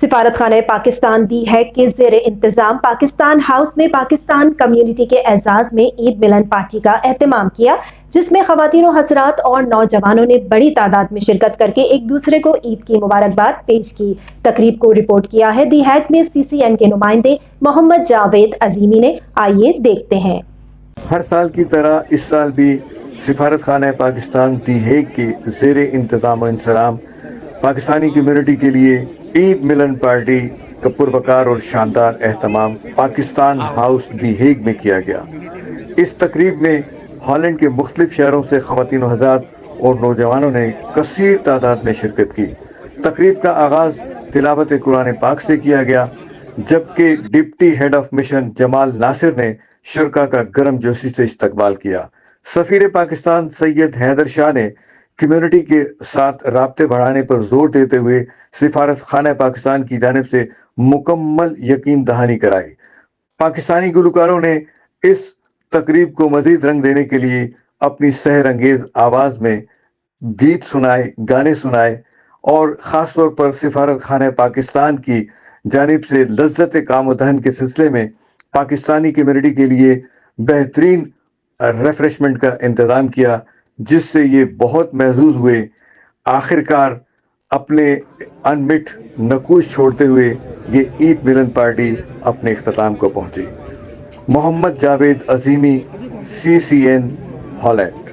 سفارت خانہ پاکستان دی ہے کے زیر انتظام پاکستان ہاؤس میں پاکستان کمیونٹی کے اعزاز میں عید ملن پارٹی کا اہتمام کیا، جس میں خواتین و حضرات اور نوجوانوں نے بڑی تعداد میں شرکت کر کے ایک دوسرے کو عید کی مبارکباد پیش کی۔ تقریب کو رپورٹ کیا ہے دی ہیگ میں CCN کے نمائندے محمد جاوید عظیمی نے۔ آئیے دیکھتے ہیں۔ ہر سال کی طرح اس سال بھی سفارت خانہ پاکستان دی ہیگ کے زیر انتظام و انصرام پاکستانی کمیونٹی کے لیے عید ملن پارٹی کا پروقار اور شاندار اہتمام پاکستان ہاؤس دی ہیگ میں کیا گیا۔ اس تقریب میں ہالینڈ کے مختلف شہروں سے خواتین و حضرات اور نوجوانوں نے کثیر تعداد میں شرکت کی۔ تقریب کا آغاز تلاوت قرآن پاک سے کیا گیا، جبکہ ڈپٹی ہیڈ آف مشن جمال ناصر نے شرکا کا گرم جوشی سے استقبال کیا۔ سفیر پاکستان سید حیدر شاہ نے کمیونٹی کے ساتھ رابطے بڑھانے پر زور دیتے ہوئے سفارت خانہ پاکستان کی جانب سے مکمل یقین دہانی کرائی۔ پاکستانی گلوکاروں نے اس تقریب کو مزید رنگ دینے کے لیے اپنی سحر انگیز آواز میں گیت سنائے، گانے سنائے اور خاص طور پر سفارت خانہ پاکستان کی جانب سے لذت کام و دہن کے سلسلے میں پاکستانی کمیونٹی کے لیے بہترین ریفریشمنٹ کا انتظام کیا، جس سے یہ بہت محظوظ ہوئے۔ آخرکار اپنے انمٹ نقوش چھوڑتے ہوئے یہ عید ملن پارٹی اپنے اختتام کو پہنچی۔ محمد جاوید عظیمی، CCN، ہالینڈ۔